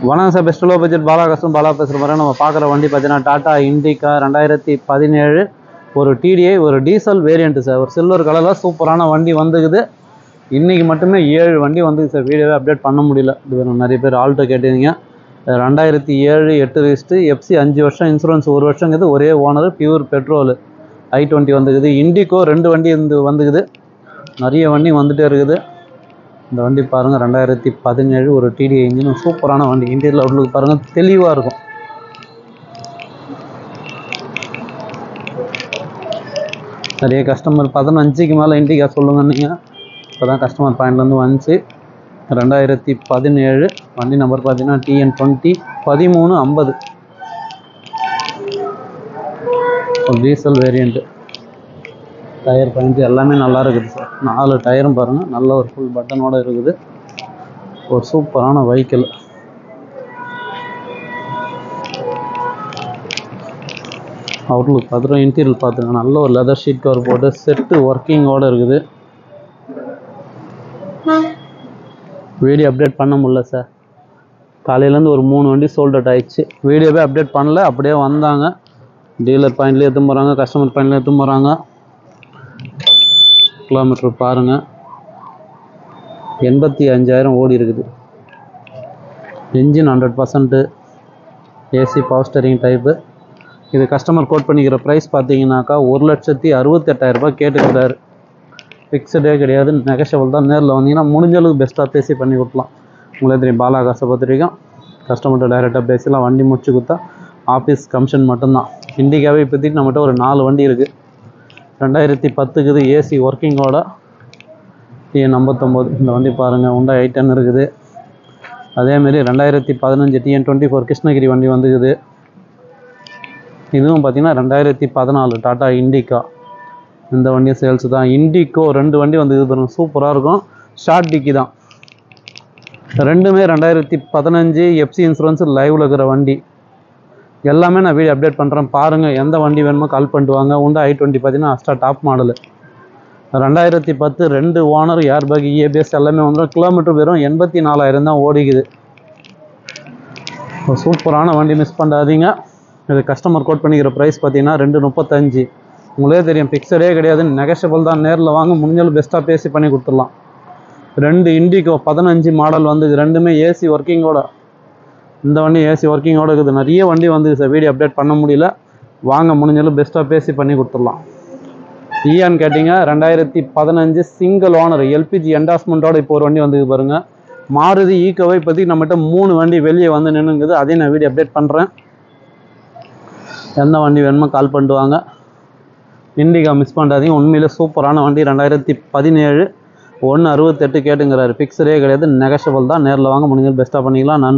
வணக்கம் sir, best low budget Bala custom Bala பேசுகிற மாதிரி நம்ம பார்க்குற வண்டி பார்த்தீங்கன்னா டாடா இண்டிகா 2017 ஒரு டிடிஐ ஒரு டீசல் வேரியண்ட்டு சார். ஒரு சில்வர் கலரில் சூப்பரான வண்டி வந்துக்குது. இன்றைக்கி மட்டுமே 7 வண்டி வந்துது சார். வீடியோவே அப்டேட் பண்ண முடியல. இது நிறைய பேர் ஆல்ட்டோ கேட்டிருந்தீங்க. 2007 8 ரிஜிஸ்ட்ரு, எஃப்சி 5 வருஷம், இன்சூரன்ஸ் 1 வருஷங்கிறது, ஒரே ஓனர், பியூர் பெட்ரோலு. i20 வந்துக்குது. இண்டிகோ 2 வண்டி வந்துக்குது. நிறைய வண்டி வந்துகிட்டே இருக்குது. இந்த வண்டி பாருங்கள், 2017 ஒரு டிடிஐ இன்ஜின், சூப்பரான வண்டி. இன்டீரியர் அவுட்லுக் பாருங்கள், தெளிவாக இருக்கும். நிறைய கஸ்டமர் 15க்கு மேலே இண்டிகா சொல்லுங்கள் நீங்கள். இப்போ தான் கஸ்டமர் பாயிண்ட்லேருந்து வந்துச்சு. 2017 வண்டி நம்பர் பார்த்தீங்கன்னா TN20 1350 ஒரு டீசல் வேரியண்ட்டு. டயர் பாயிண்ட் எல்லாமே நல்லா இருக்குது சார். 4 டயரும் பாருங்கள், நல்ல ஒரு ஃபுல் பட்டனோடு இருக்குது. ஒரு சூப்பரான வெஹிக்கிள். அவுட்லுக் பார்த்துட்டு இன்டீரியர் பார்த்துங்க, நல்ல ஒரு லெதர் ஷீட் கவர் போட்டு செட்டு ஒர்க்கிங்கோடு இருக்குது. வீடியோ அப்டேட் பண்ண முடியல சார். காலையிலேருந்து ஒரு 3 வண்டி சோல்ட் அவுட் ஆயிடுச்சு. வீடியோவே அப்டேட் பண்ணல, அப்படியே வந்தாங்க. டீலர் பாயிண்ட்லேயே எடுத்து போகிறாங்க, கஸ்டமர் பாயிண்ட்லேயே எடுத்து போகிறாங்க. கிலோமீட்டர் பாருங்கள், 85,000 ஓடி இருக்குது. Engine 100%, AC power steering type. இது கஸ்டமர் கோட் பண்ணிக்கிற ப்ரைஸ் பார்த்தீங்கன்னாக்கா 1,68,000 கேட்டுக்கிறாரு. ஃபிக்ஸடே கிடையாது, நெகஷியபிள் தான். நேரில் வந்தீங்கன்னா முடிஞ்ச அளவுக்கு பெஸ்ட்டாக பேசி பண்ணி கொடுக்கலாம். உங்களே தெரியும், பாலா காசை பத்திரிக்கும் கஸ்டமர்கிட்ட டைரெக்டாக பேசிலாம். வண்டி முடிச்சு கொடுத்தா ஆஃபீஸ் கமிஷன் மட்டும்தான். இண்டிகாவே இப்போதைக்கு நம்மகிட்ட ஒரு 4 வண்டி இருக்குது. 2010 ஏசி ஒர்க்கிங்கோட TN59. இந்த வண்டி பாருங்கள், Hyundai i10 இருக்குது. அதேமாரி 2015 TN24 கிருஷ்ணகிரி வண்டி வந்துக்குது. இதுவும் பார்த்திங்கன்னா 2014 டாடா இண்டிகா. இந்த வண்டியும் சேல்ஸு தான். இண்டிகோ 2 வண்டி வந்துக்குது பாருங்கள், சூப்பராக இருக்கும். ஷார்ட் டிக்கி தான். ரெண்டுமே 2015 எஃப்சி இன்சூரன்ஸ் லைவில் இருக்கிற வண்டி. எல்லாமே நான் வீடியோ அப்டேட் பண்ணுறேன் பாருங்கள். எந்த வண்டி வேணுமோ கால் பண்ணிட்டு வாங்க. Hyundai i20 பார்த்தீங்கன்னா அஸ்டா top model. 2010 2 owner, air bag, EABS எல்லாமே வந்துடும். கிலோமீட்டர் வெறும் 84,000 தான் ஓடிக்குது. சூப்பரான வண்டி, மிஸ் பண்ணாதீங்க. இது கஸ்டமர் கோட் பண்ணிக்கிற ப்ரைஸ் பார்த்தீங்கன்னா 2,35. உங்களே தெரியும், ஃபிக்ஸடே கிடையாது, நெகஷியபிள் தான். நேரில் வாங்க, முடிஞ்சாலும் பெஸ்ட்டாக பேசி பண்ணி கொடுத்துடலாம். 2 இண்டிகோ 15 மாடல் வந்து, ரெண்டுமே ஏசி ஒர்க்கிங்கோட. இந்த வண்டி ஏசி ஒர்க்கிங்கோட இருக்குது. நிறைய வண்டி வந்து சார், வீடியோ அப்டேட் பண்ண முடியல. வாங்க, முடிஞ்சாலும் பெஸ்ட்டாக பேசி பண்ணி கொடுத்துடலாம். ஈயான்னு கேட்டிங்க, 2015 சிங்கிள் ஓனர், LPG என்டாஸ்மெண்ட்டோட இப்போ ஒரு வண்டி வந்து பாருங்கள். மாருதி ஈக்கோவை இப்போதைக்கு நம்மகிட்ட 3 வண்டி வெளியே வந்து நின்றுங்குது. அதையும் நான் வீடியோ அப்டேட் பண்ணுறேன். எந்த வண்டி வேணுமோ கால் பண்ணிட்டு வாங்க. இண்டிகா மிஸ் பண்ணாதீங்க. உண்மையிலே சூப்பரான வண்டி. 2017 168 கேட்டுங்கிறாரு. ஃபிக்ஸடே கிடையாது, நெகஷியபிள் தான். நேரில் வாங்க, முடிஞ்சது பெஸ்ட்டாக பண்ணிக்கலாம்.